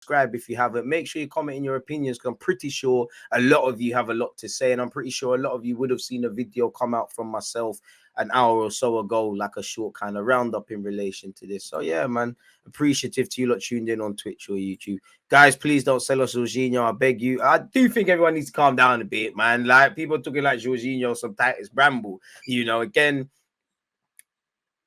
subscribe if you haven't. Make sure you comment in your opinions, because I'm pretty sure a lot of you have a lot to say, and I'm pretty sure a lot of you would have seen a video come out from myself an hour or so ago, like a short kind of roundup in relation to this. So yeah, man, appreciative to you lot tuned in on Twitch or YouTube. Guys, please don't sell us Jorginho, I beg you. I do think everyone needs to calm down a bit, man. Like, people talking like Jorginho, some Titus Bramble, again.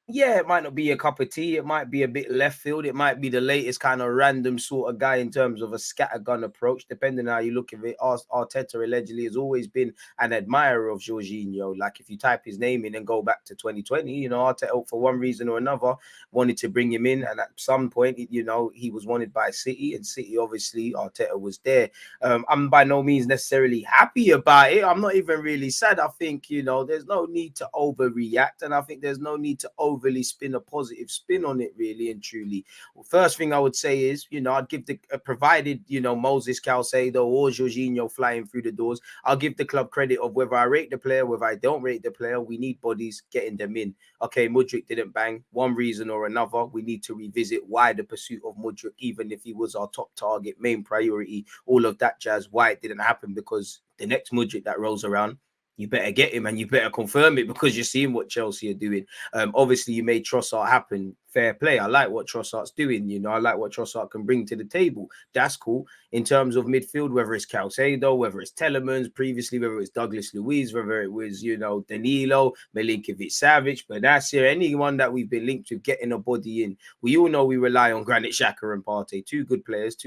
Yeah, it might not be a cup of tea. It might be a bit left field. It might be the latest kind of random sort of guy in terms of a scattergun approach, depending on how you look at it. Arteta allegedly has always been an admirer of Jorginho. Like, if you type his name in and go back to 2020, Arteta, for one reason or another, wanted to bring him in. And at some point, he was wanted by City, and City, obviously, Arteta was there. I'm by no means necessarily happy about it. I'm not even really sad. I think, there's no need to overreact. And I think there's no need to overly spin a positive spin on it, really and truly. Well, first thing I would say is, I'd give provided, Moses Caicedo or Jorginho flying through the doors, I'll give the club credit of whether I rate the player, whether I don't rate the player. We need bodies, getting them in. Okay, Mudryk didn't bang, one reason or another. We need to revisit why the pursuit of Mudryk, even if he was our top target, main priority, all of that jazz, why it didn't happen, because the next Mudryk that rolls around, you better get him and you better confirm it, because you're seeing what Chelsea are doing. Obviously, you made Trossard happen. Fair play. I like what Trossard's doing. I like what Trossard can bring to the table. That's cool. In terms of midfield, whether it's Caicedo, whether it's Telemans, previously, whether it's Douglas Luiz, whether it was, Danilo, Milinkovic-Savic, Benassia, anyone that we've been linked to getting a body in. We all know we rely on Granit Xhaka and Partey. Two good players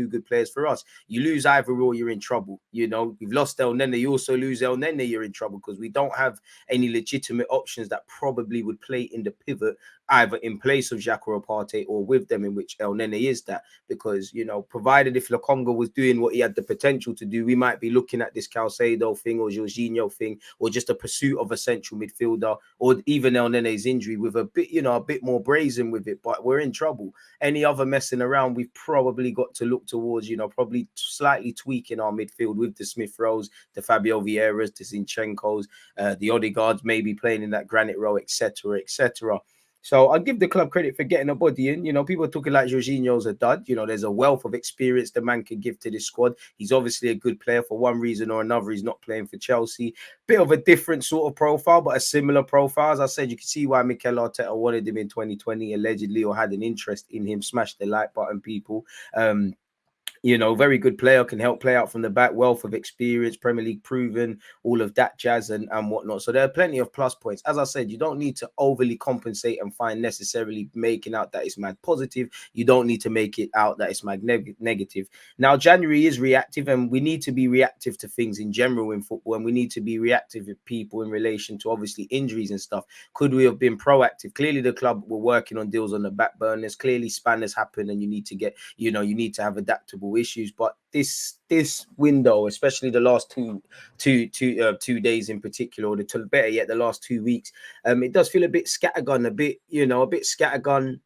for us. You lose either or, you're in trouble. We've lost El Nene. You also lose El Nene, you're in trouble, because we don't have any legitimate options that probably would play in the pivot, either in place of Xhaka or Partey or with them, in which El Nene is that. Because, provided if Lokonga was doing what he had the potential to do, we might be looking at this Caicedo thing or Jorginho thing, or just a pursuit of a central midfielder, or even El Nene's injury with a bit more brazen with it. But we're in trouble. Any other messing around, we've probably got to look towards, probably slightly tweaking our midfield with the Smith Rowes, the Fabio Vieiras, the Zinchenkos, the Odegaards maybe playing in that Granit role, etc., etc. So I give the club credit for getting a body in. People are talking like Jorginho's a dud. There's a wealth of experience the man can give to this squad. He's obviously a good player. For one reason or another, he's not playing for Chelsea. Bit of a different sort of profile, but a similar profile. As I said, you can see why Mikel Arteta wanted him in 2020, allegedly, or had an interest in him. Smash the like button, people. Very good player, can help play out from the back, wealth of experience, Premier League proven, all of that jazz and whatnot. So there are plenty of plus points. As I said, you don't need to overly compensate and find necessarily making out that it's mad positive. You don't need to make it out that it's mad negative. Now, January is reactive, and we need to be reactive to things in general in football, and we need to be reactive with people in relation to obviously injuries and stuff. Could we have been proactive? Clearly, the club were working on deals on the back burners. Clearly, spanners happen, and you need to get, you need to have adaptable issues. But this window, especially the last two days in particular, or better yet, the last 2 weeks, it does feel a bit scattergun, a bit scattergun,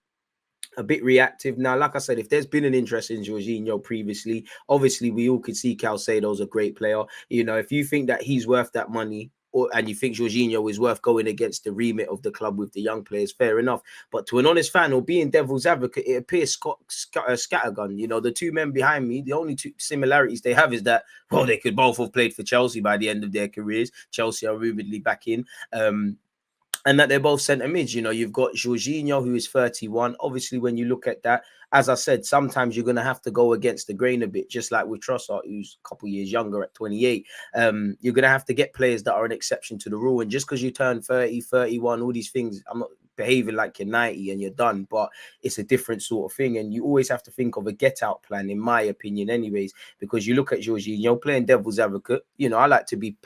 a bit reactive. Now, like I said, if there's been an interest in Jorginho previously, obviously we all could see Caicedo's a great player. If you think that he's worth that money, and you think Jorginho is worth going against the remit of the club with the young players, fair enough. But to an honest fan, or being devil's advocate, it appears scattergun. The two men behind me, the only two similarities they have is that, well, they could both have played for Chelsea by the end of their careers. Chelsea are rumoredly back in. And that they're both centre mids. You've got Jorginho, who is 31. Obviously, when you look at that, as I said, sometimes you're going to have to go against the grain a bit, just like with Trossard, who's a couple of years younger at 28. You're going to have to get players that are an exception to the rule. And just because you turn 30, 31, all these things, I'm not behaving like you're 90 and you're done, but it's a different sort of thing. And you always have to think of a get-out plan, in my opinion, anyways, because you look at Jorginho, playing devil's advocate, I like to be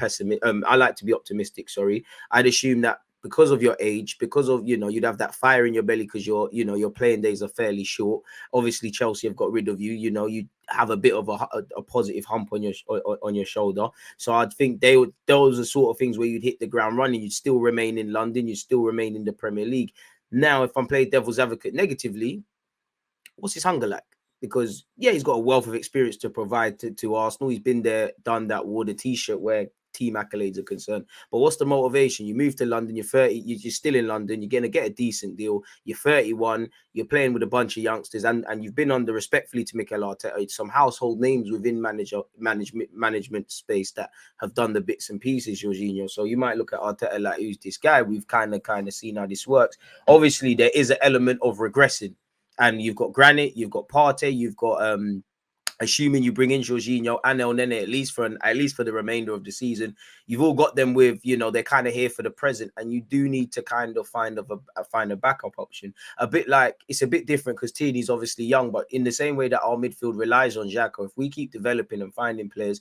I like to be optimistic, sorry. I'd assume that because of your age, because of, you'd have that fire in your belly because your playing days are fairly short. Obviously, Chelsea have got rid of you. You have a bit of a positive hump on your shoulder. So I'd think those are sort of things where you'd hit the ground running. You'd still remain in London. You'd still remain in the Premier League. Now, if I'm playing devil's advocate negatively, what's his hunger like? Because, yeah, he's got a wealth of experience to provide to Arsenal. He's been there, done that, wore the T-shirt where team accolades are concerned. But what's the motivation? You move to London, you're 30, you're still in London, you're going to get a decent deal. You're 31, you're playing with a bunch of youngsters, and you've been under, respectfully to Mikel Arteta, some household names within management space that have done the bits and pieces, Jorginho. So you might look at Arteta like, who's this guy? We've kind of seen how this works. Obviously, there is an element of regressing. And you've got Granit, you've got Partey, you've got assuming you bring in Jorginho and El Nene at least for the remainder of the season, you've all got them with, they're kind of here for the present, and you do need to kind of find a backup option. A bit like, it's a bit different because Tierney's obviously young, but in the same way that our midfield relies on Xhaka, if we keep developing and finding players,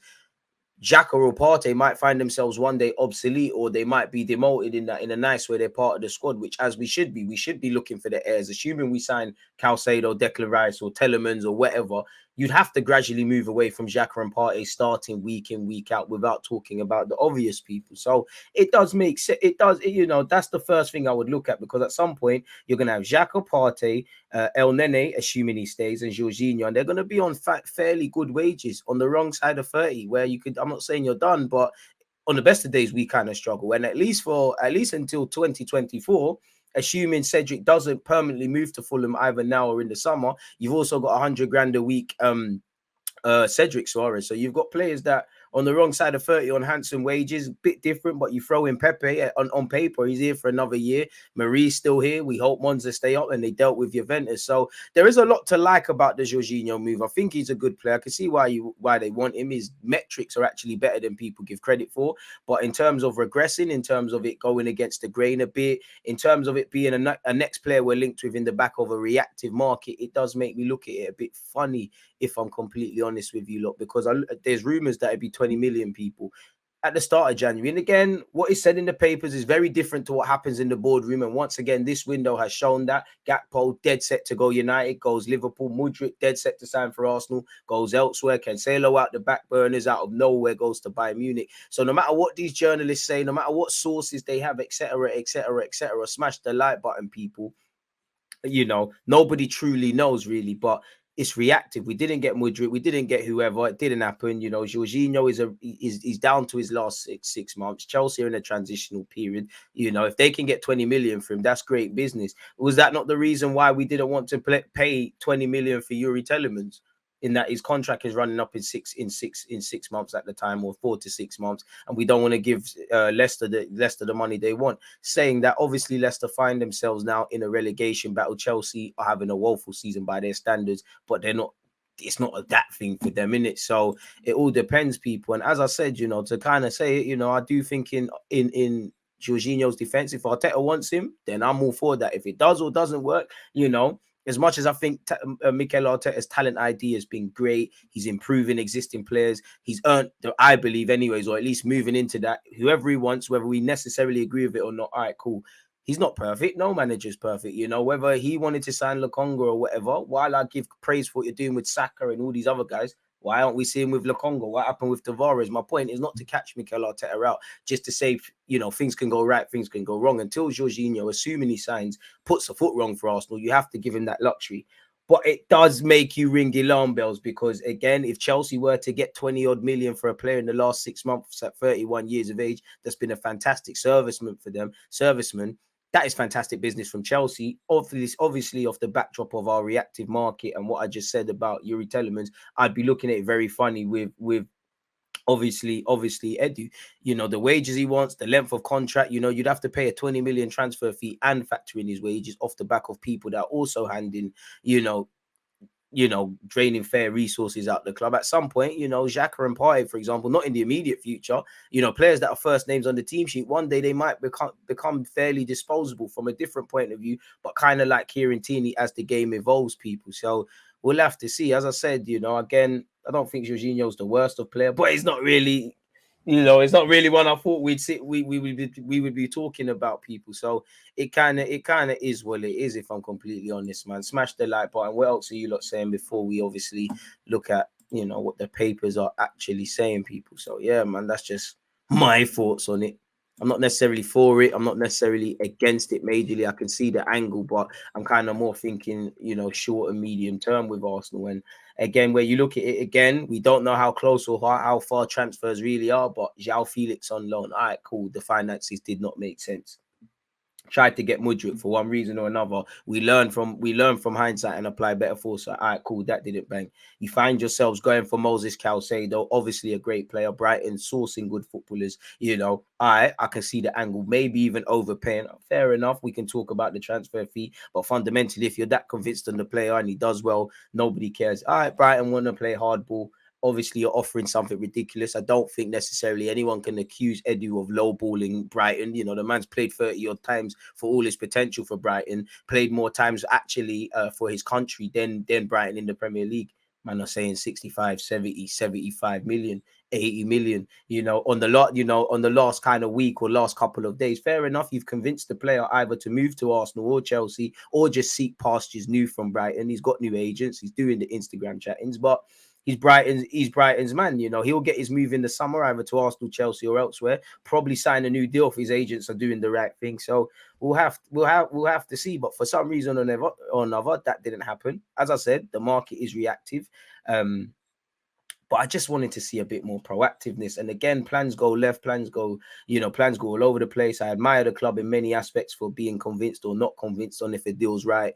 Xhaka or Partey might find themselves one day obsolete, or they might be demoted in a nice way. They're part of the squad, which, as we should be. We should be looking for the heirs. Assuming we sign Caicedo, Declan Rice, or Telemans, or whatever, you'd have to gradually move away from Xhaka and Partey starting week in, week out, without talking about the obvious people. So it does make sense. It does, that's the first thing I would look at, because at some point you're going to have Xhaka, Partey, El Nene, assuming he stays, and Jorginho, and they're going to be on fairly good wages on the wrong side of 30, where you could, I'm not saying you're done, but on the best of days, we kind of struggle. And at least until 2024, assuming Cedric doesn't permanently move to Fulham either now or in the summer, you've also got 100 grand a week Cedric Suarez. So you've got players that on the wrong side of 30 on handsome wages, bit different, but you throw in Pepe on paper, he's here for another year. Marie's still here. We hope Monza stay up, and they dealt with Juventus. So there is a lot to like about the Jorginho move. I think he's a good player. I can see why they want him. His metrics are actually better than people give credit for. But in terms of regressing, in terms of it going against the grain a bit, in terms of it being a next player we're linked with in the back of a reactive market, it does make me look at it a bit funny, if I'm completely honest with you, lot, because there's rumors that it'd be 20 million people at the start of January. And again, what is said in the papers is very different to what happens in the boardroom. And once again, this window has shown that. Gakpo dead set to go United, goes Liverpool. Mudryk dead set to sign for Arsenal, goes elsewhere. Cancelo out the back burners, out of nowhere, goes to Bayern Munich. So no matter what these journalists say, no matter what sources they have, etc., smash the like button, people. Nobody truly knows, really, but it's reactive. We didn't get Mudryk, we didn't get whoever. It didn't happen. Jorginho is down to his last six months. Chelsea are in a transitional period. If they can get 20 million for him, that's great business. Was that not the reason why we didn't want to pay 20 million for Yuri Telemans? In that his contract is running up in six months at the time, or 4 to 6 months, and we don't want to give Leicester the money they want. Saying that, obviously Leicester find themselves now in a relegation battle. Chelsea are having a woeful season by their standards, but they're not. It's not that thing for them, innit? So it all depends, people. And as I said, to kind of say it, I do think in Jorginho's defense, if Arteta wants him, then I'm all for that. If it does or doesn't work, as much as I think Mikel Arteta's talent ID has been great, he's improving existing players. He's earned, I believe anyways, or at least moving into that, whoever he wants, whether we necessarily agree with it or not, all right, cool. He's not perfect. No manager's perfect. Whether he wanted to sign Lokonga or whatever, while I give praise for what you're doing with Saka and all these other guys, why aren't we seeing with Lokonga? What happened with Tavares? My point is not to catch Mikel Arteta out, just to say, things can go right, things can go wrong. Until Jorginho, assuming he signs, puts a foot wrong for Arsenal, you have to give him that luxury. But it does make you ring alarm bells, because, again, if Chelsea were to get 20-odd million for a player in the last 6 months at 31 years of age, that's been a fantastic serviceman for them. That is fantastic business from Chelsea. Obviously, off the backdrop of our reactive market and what I just said about Yuri Telemans, I'd be looking at it very funny with obviously Edu. The wages he wants, the length of contract. You'd have to pay a 20 million transfer fee and factor in his wages off the back of people that are also handing, draining fair resources out the club. At some point, Xhaka and Partey, for example, not in the immediate future, players that are first names on the team sheet, one day they might become fairly disposable from a different point of view, but kind of like Kieran Tierney as the game evolves, people. So we'll have to see. As I said, again, I don't think Jorginho's the worst of player, but it's not really, it's not really one I thought we would be talking about, people. So it kind of is what it is, if I'm completely honest, man. Smash the like button. What else are you lot saying before we obviously look at what the papers are actually saying, people? So yeah, man, that's just my thoughts on it. I'm not necessarily for it. I'm not necessarily against it majorly. I can see the angle, but I'm kind of more thinking, short and medium term with Arsenal. And again, where you look at it again, we don't know how close or how far transfers really are, but João Felix on loan. All right, cool. The finances did not make sense. Tried to get Mudryk for one reason or another. We learn from hindsight and apply better foresight. All right, cool. That didn't bang. You find yourselves going for Moses Caicedo, obviously a great player. Brighton sourcing good footballers. I can see the angle. Maybe even overpaying. Fair enough. We can talk about the transfer fee, but fundamentally, if you're that convinced on the player and he does well, nobody cares. All right, Brighton want to play hardball. Obviously, you're offering something ridiculous. I don't think necessarily anyone can accuse Edu of lowballing Brighton. The man's played 30 odd times for all his potential for Brighton, played more times actually for his country than Brighton in the Premier League. Man are saying 65, 70, 75 million, 80 million, on the last kind of week or last couple of days. Fair enough. You've convinced the player either to move to Arsenal or Chelsea or just seek pastures new from Brighton. He's got new agents. He's doing the Instagram chattings, but he's Brighton's man. He'll get his move in the summer either to Arsenal, Chelsea, or elsewhere. Probably sign a new deal if his agents are doing the right thing. So we'll have to see. But for some reason or another, that didn't happen. As I said, the market is reactive. But I just wanted to see a bit more proactiveness. And again, plans go left, plans go all over the place. I admire the club in many aspects for being convinced or not convinced on if a deal's right,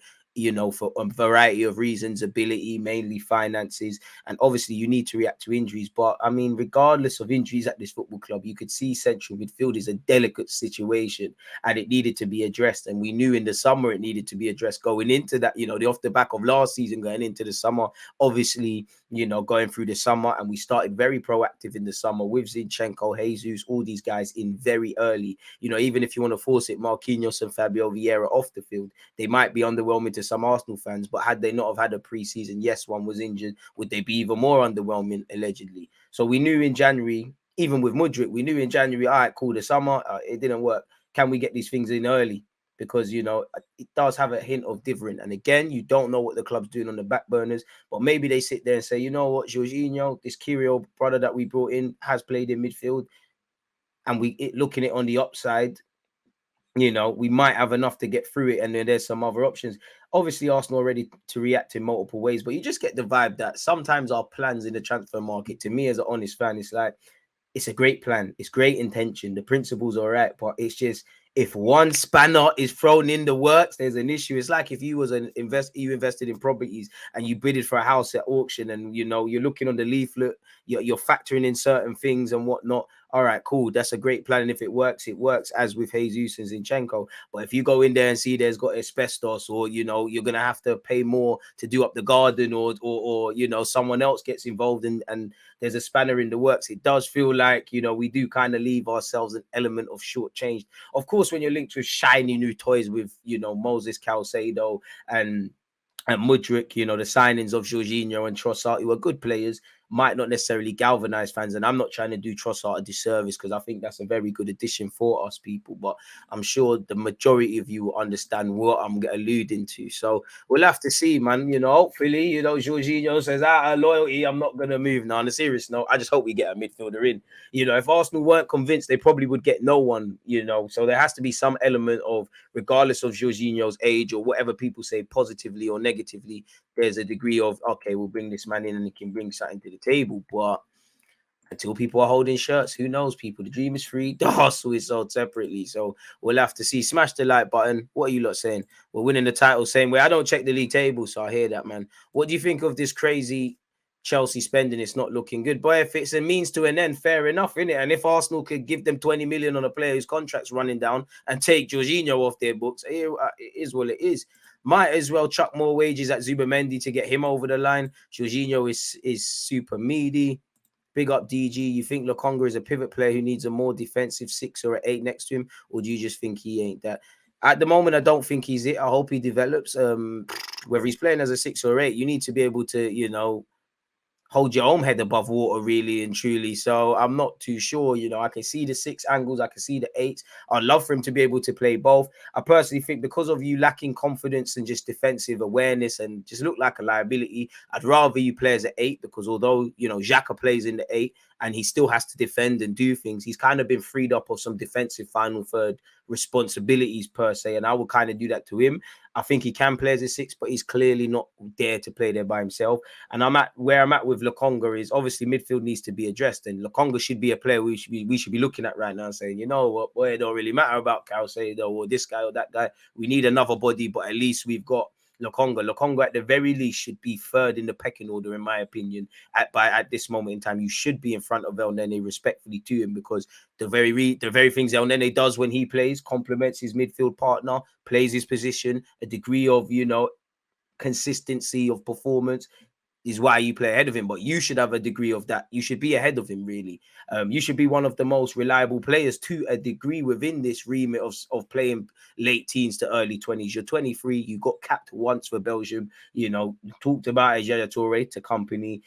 for a variety of reasons, ability, mainly finances. And obviously you need to react to injuries. But I mean, regardless of injuries at this football club, you could see central midfield is a delicate situation and it needed to be addressed. And we knew in the summer it needed to be addressed going into that, the off the back of last season, going into the summer, obviously, going through the summer. And we started very proactive in the summer with Zinchenko, Jesus, all these guys in very early. Even if you want to force it, Marquinhos and Fabio Vieira off the field, they might be underwhelming to some Arsenal fans, but had they not have had a pre-season, yes, one was injured, would they be even more underwhelming, allegedly? So we knew in January, even with Mudryk, we knew in January, all right, cool, the summer, it didn't work. Can we get these things in early? Because, it does have a hint of different. And again, you don't know what the club's doing on the back burners, but maybe they sit there and say, you know what, Jorginho, this Kirill brother that we brought in has played in midfield, and looking at it on the upside, we might have enough to get through it, and then there's some other options. Obviously, Arsenal are ready to react in multiple ways, but you just get the vibe that sometimes our plans in the transfer market, to me as an honest fan, it's like, it's a great plan. It's great intention. The principles are right, but it's just, if one spanner is thrown in the works, there's an issue. It's like if you was you invested in properties and you bidded for a house at auction, and you're looking on the leaflet, you're factoring in certain things and whatnot. All right, cool. That's a great plan. And if it works, it works, as with Jesus and Zinchenko. But if you go in there and see there's got asbestos, or you're gonna have to pay more to do up the garden, or someone else gets involved and there's a spanner in the works, it does feel like we do kind of leave ourselves an element of shortchanged. Of course, when you're linked with shiny new toys with Moses Caicedo and Mudryk, the signings of Jorginho and Trossard, who are good players, might not necessarily galvanize fans. And I'm not trying to do Trossard a disservice, because I think that's a very good addition for us people. But I'm sure the majority of you will understand what I'm alluding to. So we'll have to see, man. Hopefully, Jorginho says, loyalty, I'm not going to move. Now, on a serious note, I just hope we get a midfielder in. If Arsenal weren't convinced, they probably would get no one, So there has to be some element of, regardless of Jorginho's age or whatever people say positively or negatively, there's a degree of, okay, we'll bring this man in and he can bring something to the table. But until people are holding shirts, who knows, people? The dream is free. The hustle is sold separately. So we'll have to see. Smash the like button. What are you lot saying? We're winning the title same way. I don't check the league table, so I hear that, man. What do you think of this crazy Chelsea spending? It's not looking good. But if it's a means to an end, fair enough, innit? And if Arsenal could give them 20 million on a player whose contract's running down and take Jorginho off their books, it is what it is. Might as well chuck more wages at Zubamendi to get him over the line. Jorginho is super meaty. Big up DG. You think Lokonga is a pivot player who needs a more defensive 6 or an 8 next to him, or do you just think he ain't that? At the moment, I don't think he's it. I hope he develops. Whether he's playing as a 6 or 8, you need to be able to, hold your own head above water, really and truly. So I'm not too sure. I can see the 6 angles, I can see the 8. I'd love for him to be able to play both. I personally think because of you lacking confidence and just defensive awareness and just look like a liability, I'd rather you play as an 8, because although Xhaka plays in the 8 and he still has to defend and do things, he's kind of been freed up of some defensive final third responsibilities per se, and I will kind of do that to him. I think he can play as a 6, but he's clearly not there to play there by himself. And where I'm at with Lokonga is obviously midfield needs to be addressed, and Lokonga should be a player we should be looking at right now and saying, you know what, boy, it don't really matter about Caicedo or this guy or that guy. We need another body, but at least we've got Lokonga. Lokonga at the very least should be third in the pecking order, in my opinion. At this moment in time, you should be in front of El Nene, respectfully to him, because the very things El Nene does when he plays complements his midfield partner, plays his position, a degree of consistency of performance is why you play ahead of him. But you should have a degree of that. You should be ahead of him, really. You should be one of the most reliable players to a degree within this remit of playing late teens to early 20s. You're 23. You got capped once for Belgium. Talked about Yaya Toure to company.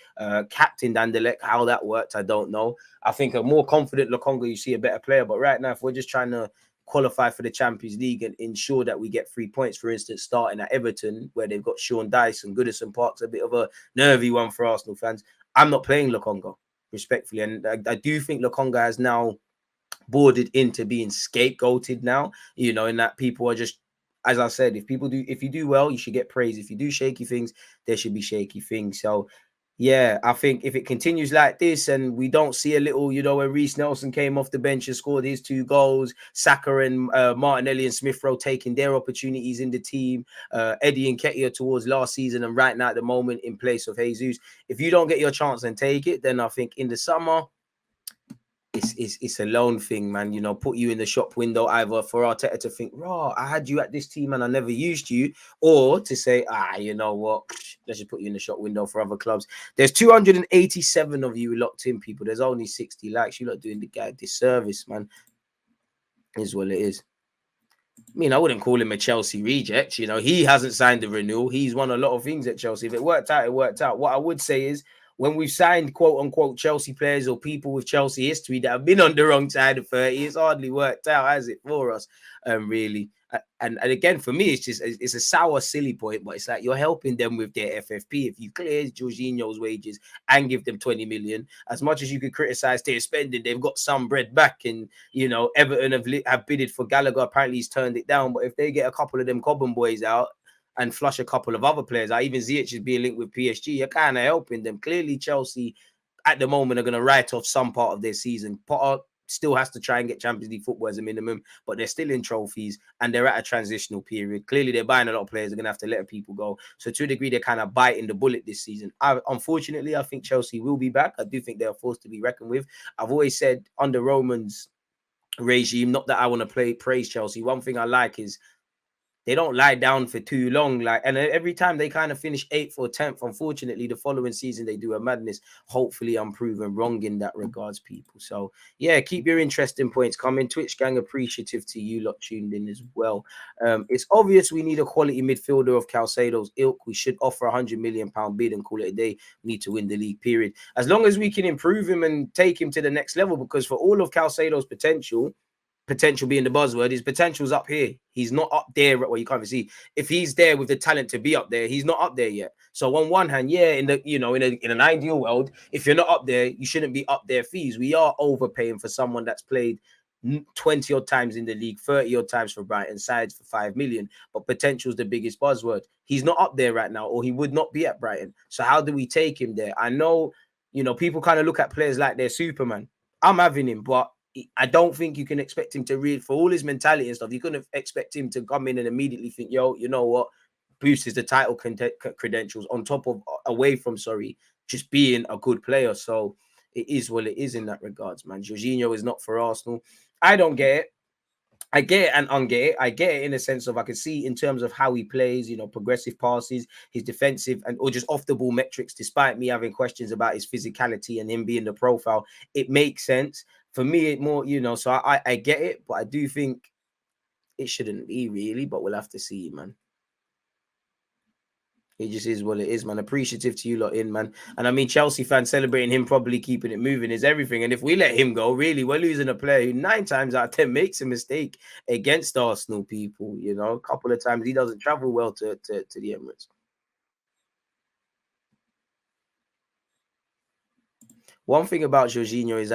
Captain Anderlecht. How that worked, I don't know. I think a more confident Lokonga, you see a better player. But right now, if we're just trying to qualify for the Champions League and ensure that we get 3 points, for instance, starting at Everton, where they've got Sean Dyche and Goodison Park's a bit of a nervy one for Arsenal fans. I'm not playing Lokonga, respectfully. And I do think Lokonga has now boarded into being scapegoated now, in that people are just, as I said, if you do well, you should get praise. If you do shaky things, there should be shaky things. So yeah, I think if it continues like this and we don't see a little, when Reece Nelson came off the bench and scored his 2 goals, Saka and Martinelli and Smith Rowe taking their opportunities in the team, Eddie and Nketiah towards last season and right now at the moment in place of Jesus. If you don't get your chance and take it, then I think in the summer, it's a loan thing, man. Put you in the shop window either for Arteta to think, raw, I had you at this team and I never used you, or to say, you know what, let's just put you in the shop window for other clubs. There's 287 of you locked in, people. There's only 60 likes. You're not doing the guy a disservice, man. Is what it is. I mean, I wouldn't call him a Chelsea reject. He hasn't signed the renewal. He's won a lot of things at Chelsea. If it worked out, it worked out. What I would say is, when we've signed quote unquote Chelsea players or people with Chelsea history that have been on the wrong side of 30, it's hardly worked out, has it, for us? Really. And again, for me, it's a sour, silly point, but it's like you're helping them with their FFP. If you clear Jorginho's wages and give them 20 million, as much as you could criticize their spending, they've got some bread back. And Everton have bidded for Gallagher. Apparently, he's turned it down. But if they get a couple of them Cobham boys out and flush a couple of other players, even Ziyech is being linked with PSG, you're kind of helping them. Clearly, Chelsea at the moment are going to write off some part of their season. Potter still has to try and get Champions League football as a minimum, but they're still in trophies and they're at a transitional period. Clearly, they're buying a lot of players. They're going to have to let people go. So to a degree, they're kind of biting the bullet this season. Unfortunately, I think Chelsea will be back. I do think they're a force to be reckoned with. I've always said under Roman's regime, not that I want to praise Chelsea. One thing I like is they don't lie down for too long. And every time they kind of finish 8th or 10th, unfortunately, the following season they do a madness. Hopefully, I'm proven wrong in that regards, people. So yeah, keep your interesting points coming. Twitch gang, appreciative to you lot tuned in as well. It's obvious we need a quality midfielder of Caicedo's ilk. We should offer £100 million bid and call it a day. We need to win the league, period. As long as we can improve him and take him to the next level, because for all of Caicedo's potential being the buzzword, his potential's up here. He's not up there. Well, you can't even see if he's there with the talent to be up there. He's not up there yet. So on one hand, yeah, in an ideal world, if you're not up there, you shouldn't be up there fees. We are overpaying for someone that's played 20 odd times in the league, 30 odd times for Brighton, sides for 5 million. But potential's the biggest buzzword. He's not up there right now, or he would not be at Brighton. So how do we take him there? I know, people kind of look at players like they're Superman. I'm having him, but I don't think you can expect him to read for all his mentality and stuff. You couldn't expect him to come in and immediately think, yo, you know what? Boosts the title credentials on top of just being a good player. So it is what it is in that regards, man. Jorginho is not for Arsenal. I don't get it. I get it and unget it. I get it in a sense of I can see in terms of how he plays, progressive passes, his defensive or just off the ball metrics, despite me having questions about his physicality and him being the profile. It makes sense. For me, it more, so I get it, but I do think it shouldn't be really, but we'll have to see, man. It just is what it is, man. Appreciative to you lot in, man. And I mean, Chelsea fans celebrating him probably keeping it moving is everything. And if we let him go, really, we're losing a player who 9 times out of 10 makes a mistake against Arsenal people. You know, a couple of times he doesn't travel well to the Emirates. One thing about Jorginho is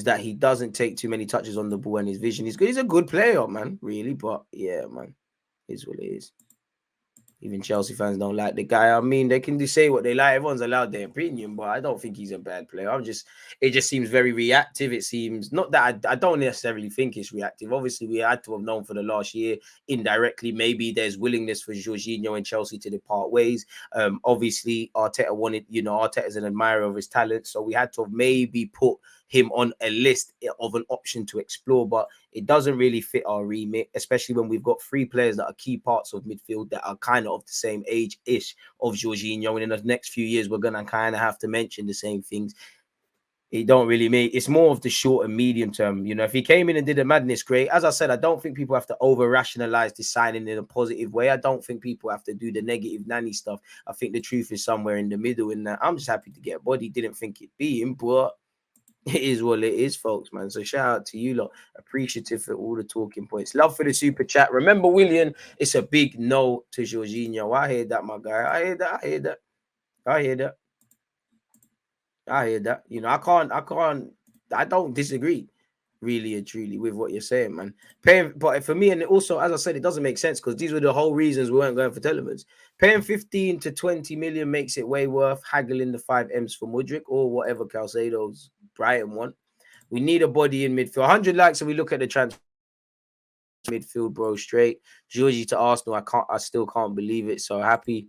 that he doesn't take too many touches on the ball and his vision is good. He's a good player, man, really. But yeah, man, is what it is. Even Chelsea fans don't like the guy. I mean, they can say what they like. Everyone's allowed their opinion, but I don't think he's a bad player. It just seems very reactive. It seems not that I don't necessarily think it's reactive. Obviously, we had to have known for the last year indirectly. Maybe there's willingness for Jorginho and Chelsea to depart ways. Obviously, Arteta wanted, Arteta's an admirer of his talent, so we had to have maybe put him on a list of an option to explore, but it doesn't really fit our remit, especially when we've got 3 players that are key parts of midfield that are kind of the same age-ish of Jorginho, and in the next few years, we're going to kind of have to mention the same things. It don't really make it's more of the short and medium term. If he came in and did a madness, great. As I said, I don't think people have to over rationalize this signing in a positive way. I don't think people have to do the negative nanny stuff. I think the truth is somewhere in the middle. In that, I'm just happy to get a body. Didn't think it'd be him, but it is what it is, folks, man. So shout out to you lot. Appreciative for all the talking points. Love for the super chat. Remember, William, it's a big no to Jorginho. I hear that, my guy. I hear that. I hear that. I hear that. I hear that. I don't disagree really and truly with what you're saying, man. But for me, and also, as I said, it doesn't make sense because these were the whole reasons we weren't going for Telemans. Paying 15 to 20 million makes it way worth haggling the 5 M's for Mudryk or whatever Caicedo's Brighton want. We need a body in midfield. 100 likes, and we look at the transfer midfield, bro. Straight Georgie to Arsenal. I still can't believe it. So happy.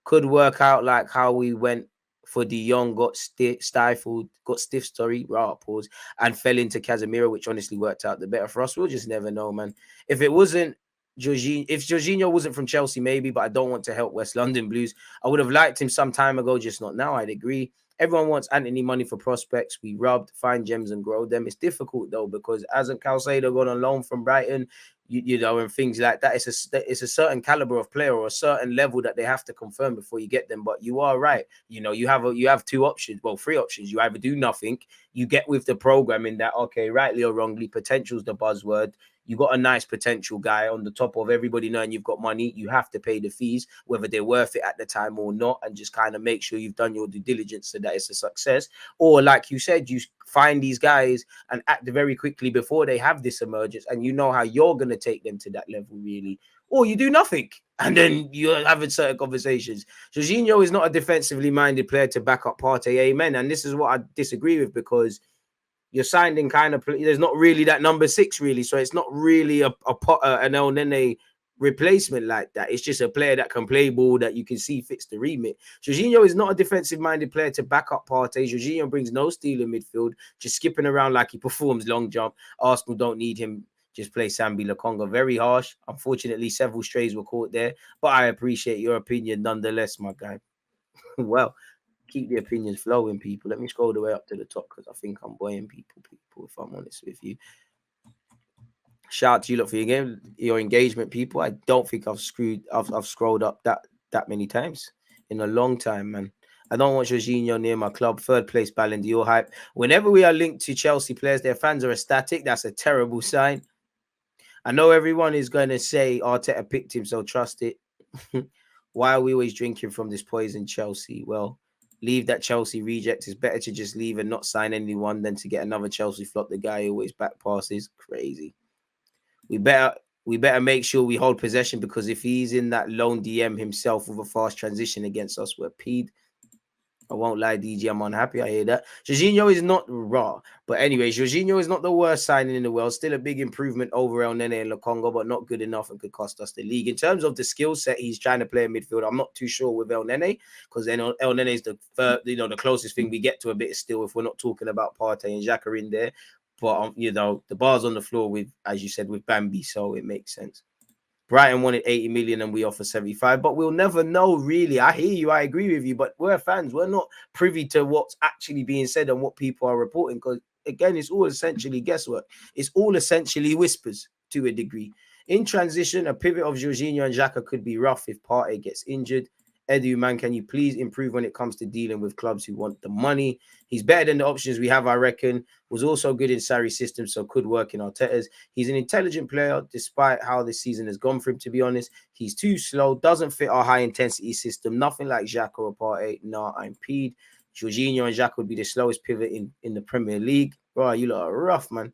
Could work out like how we went for De Jong, got stifled, got stiff, pause, and fell into Casemiro, which honestly worked out the better for us. We'll just never know, man. If Jorginho wasn't from Chelsea, maybe, but I don't want to help West London Blues. I would have liked him some time ago, just not now. I'd agree. Everyone wants Anthony money for prospects. We rubbed, find gems and grow them. It's difficult though, because hasn't Caicedo gone on loan from Brighton? And things like that. It's a certain caliber of player or a certain level that they have to confirm before you get them. But you are right. You have 2 options. Well, 3 options. You either do nothing, you get with the program in that, okay, rightly or wrongly, potential's the buzzword. You got a nice potential guy on the top of everybody knowing you've got money. You have to pay the fees, whether they're worth it at the time or not, and just kind of make sure you've done your due diligence so that it's a success. Or like you said, you find these guys and act very quickly before they have this emergence, and you know how you're going to take them to that level, really. Or you do nothing, and then you're having certain conversations. Jorginho is not a defensively minded player to back up Partey, amen. And this is what I disagree with, because you're signed in kind of, there's not really that number 6 really, so it's not really an El Nene replacement like that. It's just a player that can play ball that you can see fits the remit. Jorginho is not a defensive-minded player to back up Partey. Jorginho brings no steel in midfield, just skipping around like he performs long jump. Arsenal don't need him. Just play Sambi Lokonga. Very harsh. Unfortunately, several strays were caught there, but I appreciate your opinion nonetheless, my guy. Well, keep the opinions flowing, people. Let me scroll the way up to the top because I think I'm boying people, if I'm honest with you. Shout out to you lot for your engagement, people. I don't think I've scrolled up that many times in a long time, man. I don't want Jorginho near my club. 3rd place Ballon d'Or hype. Whenever we are linked to Chelsea players, their fans are ecstatic. That's a terrible sign. I know everyone is going to say Arteta picked him, so trust it. Why are we always drinking from this poison, Chelsea? Well, leave that Chelsea reject. It's better to just leave and not sign anyone than to get another Chelsea flop. The guy who always back passes. Crazy. We better make sure we hold possession, because if he's in that lone DM himself with a fast transition against us, we're peed. I won't lie, DG, I'm unhappy. I hear that. Jorginho is not raw. But anyway, Jorginho is not the worst signing in the world. Still a big improvement over El Nene and Lokonga, but not good enough and could cost us the league. In terms of the skill set he's trying to play in midfield, I'm not too sure with El Nene, because then El Nene is the closest thing we get to a bit of still, if we're not talking about Partey and Xhaka in there. But, the bar's on the floor with, as you said, with Bambi, so it makes sense. Brighton wanted 80 million and we offer 75, but we'll never know, really. I hear you, I agree with you, but we're fans. We're not privy to what's actually being said and what people are reporting, because, again, it's all essentially guesswork. It's all essentially whispers to a degree. In transition, a pivot of Jorginho and Xhaka could be rough if Partey gets injured. Edu, man, can you please improve when it comes to dealing with clubs who want the money? He's better than the options we have, I reckon. Was also good in Sarri's system, so could work in Arteta's. He's an intelligent player, despite how this season has gone for him, to be honest. He's too slow, doesn't fit our high-intensity system. Nothing like Xhaka or Partey. Nah, I'm peed. Jorginho and Xhaka would be the slowest pivot in the Premier League. Bro, you lot are rough, man.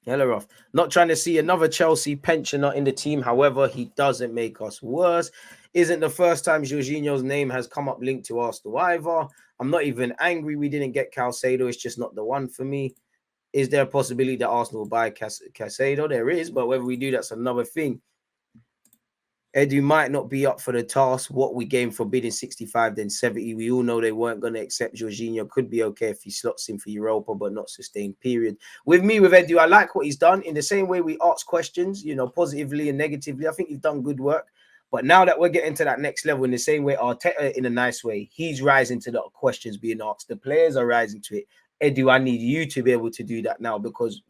Hella rough. Not trying to see another Chelsea pensioner in the team. However, he doesn't make us worse. Isn't the first time Jorginho's name has come up linked to Arsenal either. I'm not even angry we didn't get Caicedo. It's just not the one for me. Is there a possibility that Arsenal will buy Caicedo? There is, but whether we do, that's another thing. Edu might not be up for the task. What we gained for bidding 65, then 70. We all know they weren't going to accept Jorginho. Could be okay if he slots in for Europa, but not sustained, period. With Edu, I like what he's done. In the same way we ask questions, positively and negatively, I think he's done good work. But now that we're getting to that next level, in the same way, Arteta, in a nice way, he's rising to the questions being asked. The players are rising to it. Edu, I need you to be able to do that now because,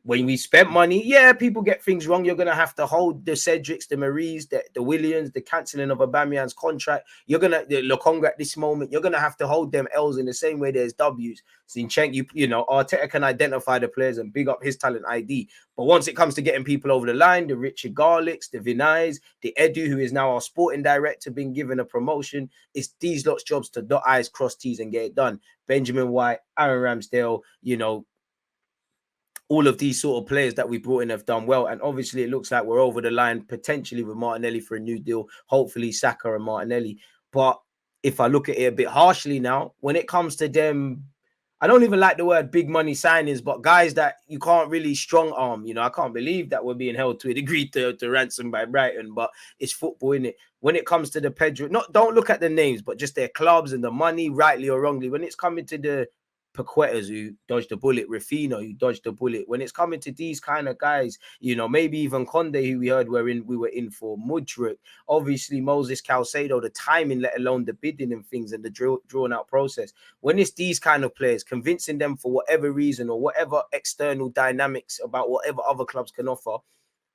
when we spent money, yeah, people get things wrong. You're going to have to hold the Cedrics, the Maries, the Williams, the cancelling of Aubameyang's contract. You're going to, the Lokonga at this moment, you're going to have to hold them L's in the same way there's W's. Zinchenko, Arteta can identify the players and big up his talent ID. But once it comes to getting people over the line, the Richard Garlicks, the Vinay's, the Edu, who is now our sporting director, been given a promotion, it's these lot's jobs to dot I's, cross T's and get it done. Benjamin White, Aaron Ramsdale, all of these sort of players that we brought in have done well. And obviously it looks like we're over the line potentially with Martinelli for a new deal. Hopefully Saka and Martinelli. But if I look at it a bit harshly now, when it comes to them, I don't even like the word big money signings, but guys that you can't really strong arm. I can't believe that we're being held to a degree to ransom by Brighton, but it's football, innit? When it comes to the Pedro, don't look at the names, but just their clubs and the money, rightly or wrongly. When it's coming to the Paquetas who dodged the bullet, Rafino who dodged the bullet. When it's coming to these kind of guys, maybe even Conde, who we heard we were in for, Mudryk, obviously Moses Caicedo, the timing, let alone the bidding and things and the drawn out process. When it's these kind of players, convincing them for whatever reason or whatever external dynamics about whatever other clubs can offer,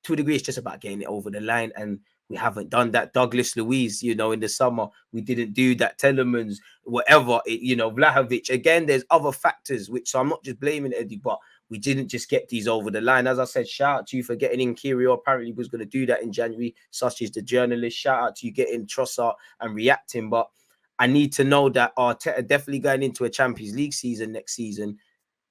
to a degree, it's just about getting it over the line. And we haven't done that. Douglas Luiz, in the summer, we didn't do that. Telemans, whatever, Vlahovic. Again, there's other factors, so I'm not just blaming Eddie, but we didn't just get these over the line. As I said, shout out to you for getting in Kyrgios. Apparently was going to do that in January, such as the journalist. Shout out to you getting Trossard and reacting. But I need to know that Arteta definitely going into a Champions League season next season.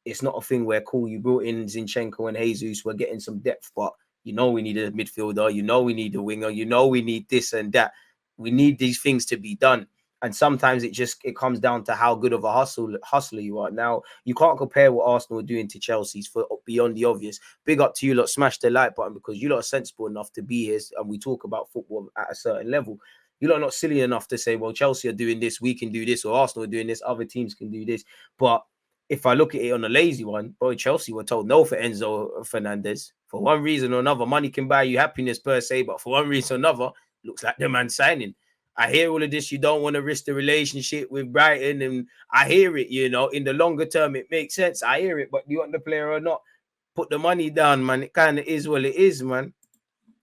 It's not a thing where, cool, you brought in Zinchenko and Jesus, we're getting some depth, but we need a midfielder, we need a winger, we need this and that. We need these things to be done. And sometimes it comes down to how good of a hustler you are. Now, you can't compare what Arsenal are doing to Chelsea's for beyond the obvious. Big up to you lot, smash the like button because you lot are sensible enough to be here and we talk about football at a certain level. You lot are not silly enough to say, well, Chelsea are doing this, we can do this, or Arsenal are doing this, other teams can do this. But if I look at it on a lazy one, boy, Chelsea were told no for Enzo Fernandez. For one reason or another, money can buy you happiness per se, but for one reason or another, looks like the man signing. I hear all of this. You don't want to risk the relationship with Brighton, and I hear it, in the longer term, it makes sense. I hear it, but do you want the player or not? Put the money down, man. It kind of is what it is, man.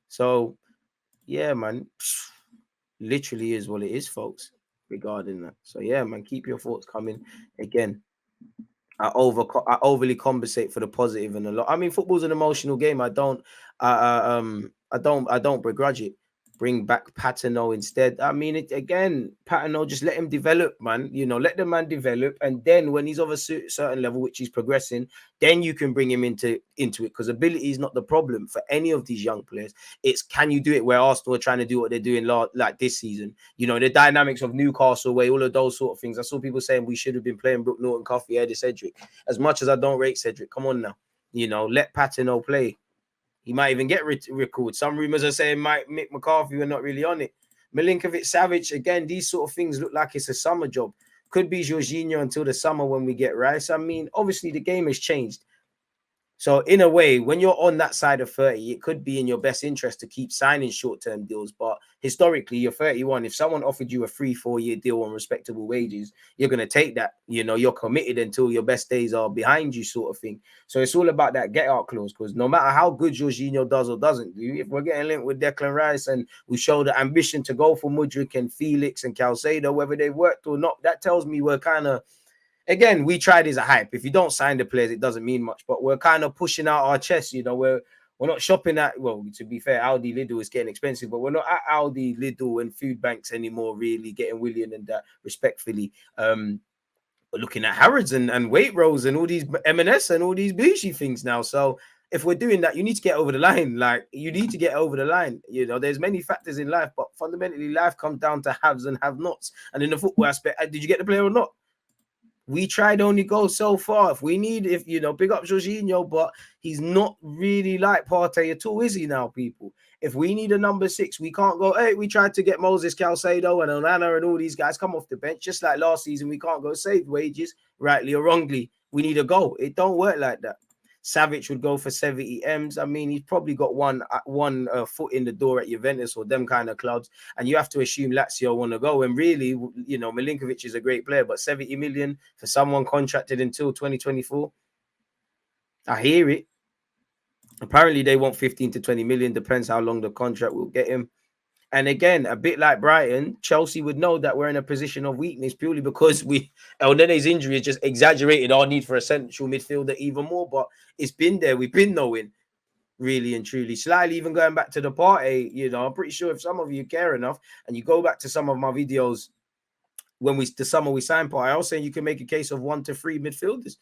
So, yeah, man. Literally is what it is, folks, regarding that. So, yeah, man, keep your thoughts coming. Again, I overly compensate for the positive and a lot. I mean, football's an emotional game. I don't begrudge it. Bring back Patino instead. I mean, Patino, just let him develop, man. Let the man develop, and then when he's of a certain level, which he's progressing, then you can bring him into it because ability is not the problem for any of these young players. It's can you do it where Arsenal are trying to do what they're doing like this season? The dynamics of Newcastle way, all of those sort of things. I saw people saying we should have been playing Brook Norton, Coffee, Eddie Cedric. As much as I don't rate Cedric, come on now. Let Patino play. He might even get recalled. Some rumors are saying Mick McCarthy were not really on it. Milinkovic-Savic, again, these sort of things look like it's a summer job. Could be Jorginho until the summer when we get Rice. I mean, obviously the game has changed. So in a way, when you're on that side of 30, it could be in your best interest to keep signing short-term deals. But historically, you're 31. If someone offered you a 3-4 year deal on respectable wages, you're going to take that. You know, you're committed until your best days are behind you, sort of thing. So it's all about that get out clause, because no matter how good Jorginho does or doesn't do, if we're getting linked with Declan Rice and we show the ambition to go for Mudryk and Felix and Caicedo, whether they've worked or not, that tells me we're kind of, again, we tried as a hype. If you don't sign the players, it doesn't mean much. But we're kind of pushing out our chest. You know, we're not shopping at, well, to be fair, Aldi Lidl is getting expensive, but we're not at Aldi Lidl and food banks anymore, really getting William and that respectfully. We're looking at Harrods and Waitrose and all these M&S and all these bougie things now. So if we're doing that, you need to get over the line. Like, you need to get over the line. You know, there's many factors in life, but fundamentally life comes down to haves and have-nots. And in the football aspect, did you get the player or not? We tried only go so far. If we need, if you know, big up Jorginho, but he's not really like Partey at all, is he now, people? If we need a number 6, we can't go, hey, we tried to get Moses Caicedo and Onana and all these guys come off the bench. Just like last season, we can't go save wages, rightly or wrongly. We need a goal. It don't work like that. Savic would go for 70 M's. I mean, he's probably got one foot in the door at Juventus or them kind of clubs. And you have to assume Lazio want to go. And really, you know, Milinkovic is a great player, but 70 million for someone contracted until 2024. I hear it. Apparently, they want 15 to 20 million. Depends how long the contract will get him. And again, a bit like Brighton, Chelsea would know that we're in a position of weakness purely because El Nene's injury has just exaggerated our need for a central midfielder even more. But it's been there. We've been knowing, really and truly. Slightly even going back to the party, you know, I'm pretty sure if some of you care enough and you go back to some of my videos when the summer we signed party, I was saying you can make a case of 1 to 3 midfielders.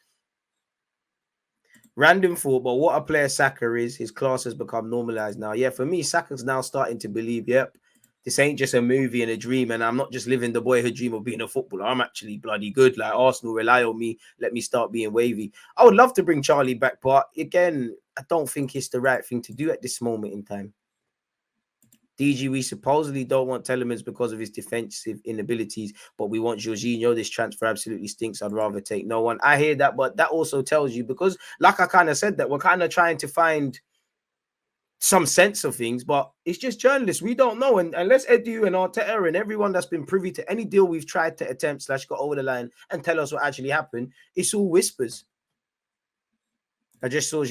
Random thought, but what a player Saka is, his class has become normalized now. Yeah, for me, Saka's now starting to believe, yep, this ain't just a movie and a dream, and I'm not just living the boyhood dream of being a footballer. I'm actually bloody good. Like, Arsenal rely on me. Let me start being wavy. I would love to bring Charlie back, but again, I don't think it's the right thing to do at this moment in time. DG, we supposedly don't want Telemans because of his defensive inabilities, but we want Jorginho. This transfer absolutely stinks. I'd rather take no one. I hear that, but that also tells you, because like I kind of said, that we're kind of trying to find some sense of things, but it's just journalists. We don't know. And unless Edu and Arteta and everyone that's been privy to any deal we've tried to attempt / got over the line and tell us what actually happened, it's all whispers. I just saw